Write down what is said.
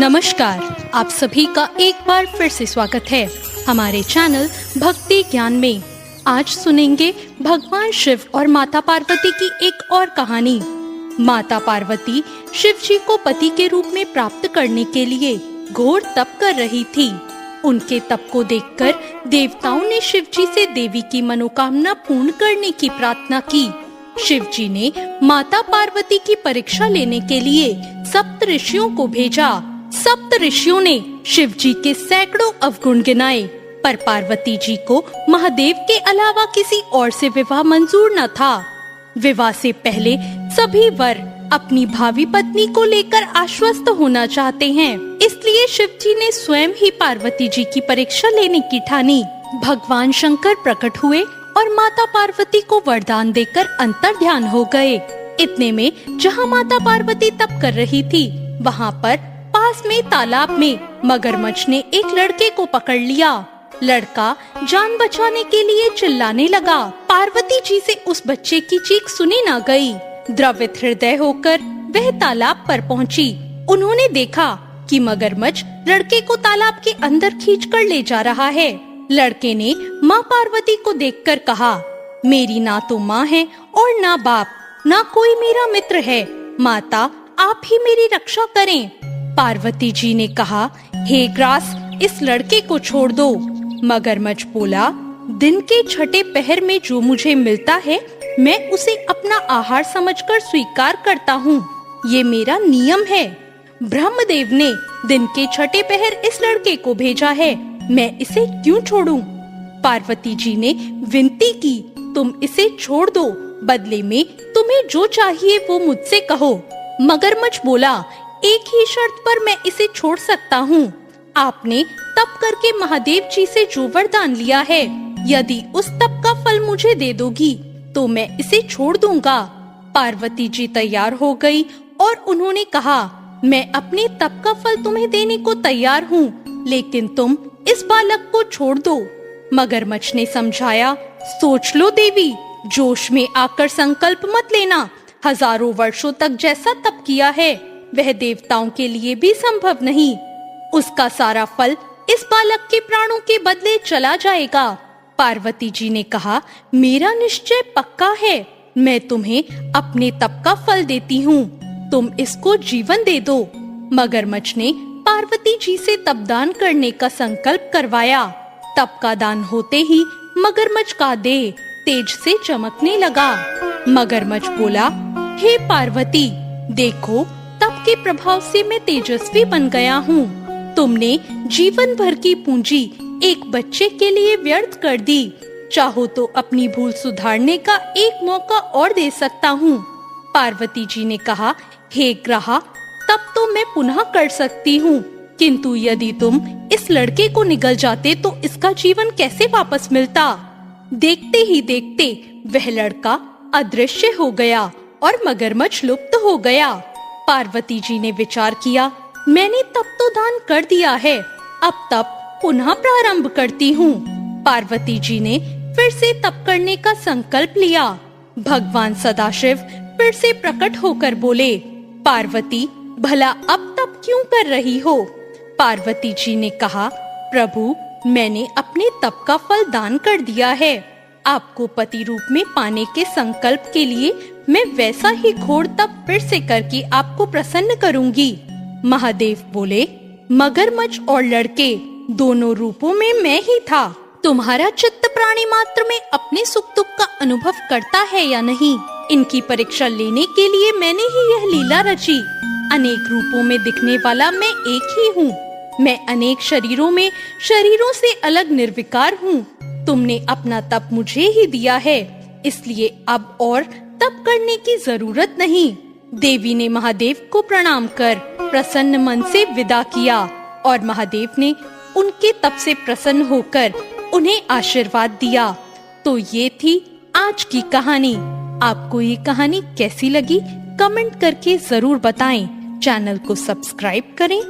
नमस्कार, आप सभी का एक बार फिर से स्वागत है हमारे चैनल भक्ति ज्ञान में। आज सुनेंगे भगवान शिव और माता पार्वती की एक और कहानी। माता पार्वती शिव जी को पति के रूप में प्राप्त करने के लिए घोर तप कर रही थी। उनके तप को देखकर देवताओं ने शिव जी से देवी की मनोकामना पूर्ण करने की प्रार्थना की। शिव जी ने माता पार्वती की परीक्षा लेने के लिए सप्त ऋषियों को भेजा। सप्त ऋषियों ने शिव जी के सैकड़ों अवगुण गिनाए, पर पार्वती जी को महादेव के अलावा किसी और से विवाह मंजूर न था। विवाह से पहले सभी वर अपनी भावी पत्नी को लेकर आश्वस्त होना चाहते हैं, इसलिए शिव जी ने स्वयं ही पार्वती जी की परीक्षा लेने की ठानी। भगवान शंकर प्रकट हुए और माता पार्वती को वरदान देकर अंतर्ध्यान हो गए। इतने में जहाँ माता पार्वती तप कर रही थी, वहाँ पर पास में तालाब में मगरमच्छ ने एक लड़के को पकड़ लिया। लड़का जान बचाने के लिए चिल्लाने लगा। पार्वती जी से उस बच्चे की चीख सुनी न गई। द्रवित हृदय होकर वह तालाब पर पहुँची। उन्होंने देखा कि मगरमच्छ लड़के को तालाब के अंदर खींचकर ले जा रहा है। लड़के ने माँ पार्वती को देखकर कहा, मेरी ना तो माँ है और ना बाप, ना कोई मेरा मित्र है। माता, आप ही मेरी रक्षा करें। पार्वती जी ने कहा, हे ग्रास, इस लड़के को छोड़ दो। मगरमच्छ बोला, दिन के छठे पहर में जो मुझे मिलता है, मैं उसे अपना आहार समझकर स्वीकार करता हूँ। ये मेरा नियम है। ब्रह्मदेव ने दिन के छठे पहर इस लड़के को भेजा है, मैं इसे क्यों छोड़ूं? पार्वती जी ने विनती की, तुम इसे छोड़ दो, बदले में तुम्हें जो चाहिए वो मुझसे कहो। मगरमच्छ बोला, एक ही शर्त पर मैं इसे छोड़ सकता हूँ। आपने तप करके महादेव जी से जो वरदान लिया है, यदि उस तप का फल मुझे दे दोगी तो मैं इसे छोड़ दूंगा। पार्वती जी तैयार हो गई और उन्होंने कहा, मैं अपने तप का फल तुम्हें देने को तैयार हूँ, लेकिन तुम इस बालक को छोड़ दो। मगरमच्छ ने समझाया, सोच लो देवी, जोश में आकर संकल्प मत लेना। हजारों वर्षों तक जैसा तप किया है, वह देवताओं के लिए भी संभव नहीं। उसका सारा फल इस बालक के प्राणों के बदले चला जाएगा। पार्वती जी ने कहा, मेरा निश्चय पक्का है, मैं तुम्हें अपने तप का फल देती हूँ, तुम इसको जीवन दे दो। मगरमच्छ ने पार्वती जी से तप दान करने का संकल्प करवाया। तप का दान होते ही मगरमच्छ का देह तेज से चमकने लगा। मगरमच्छ बोला, हे पार्वती, देखो, तप के प्रभाव से मैं तेजस्वी बन गया हूँ। तुमने जीवन भर की पूंजी एक बच्चे के लिए व्यर्थ कर दी। चाहो तो अपनी भूल सुधारने का एक मौका और दे सकता हूँ। पार्वती जी ने कहा, हे ग्रहा, तब तो मैं पुनः कर सकती हूँ, किंतु यदि तुम इस लड़के को निगल जाते तो इसका जीवन कैसे वापस मिलता? देखते ही देखते वह लड़का अदृश्य हो गया और मगरमच्छ लुप्त हो गया। पार्वती जी ने विचार किया, मैंने तप तो दान कर दिया है, अब तप पुनः प्रारंभ करती हूँ। पार्वती जी ने फिर से तप करने का संकल्प लिया। भगवान सदाशिव फिर से प्रकट होकर बोले, पार्वती, भला अब तप क्यों कर रही हो? पार्वती जी ने कहा, प्रभु, मैंने अपने तप का फल दान कर दिया है। आपको पति रूप में पाने के संकल्प के लिए मैं वैसा ही घोर तप फिर से करके आपको प्रसन्न करूंगी। महादेव बोले, मगरमच्छ और लड़के दोनों रूपों में मैं ही था। तुम्हारा चित्त प्राणी मात्र में अपने सुख दुख का अनुभव करता है या नहीं, इनकी परीक्षा लेने के लिए मैंने ही यह लीला रची। अनेक रूपों में दिखने वाला मैं एक ही हूँ। मैं अनेक शरीरों में शरीरों से अलग निर्विकार हूँ। तुमने अपना तप मुझे ही दिया है, इसलिए अब और तप करने की जरूरत नहीं। देवी ने महादेव को प्रणाम कर प्रसन्न मन से विदा किया और महादेव ने उनके तप से प्रसन्न होकर उन्हें आशीर्वाद दिया। तो ये थी आज की कहानी। आपको ये कहानी कैसी लगी, कमेंट करके जरूर बताएं। चैनल को सब्सक्राइब करें।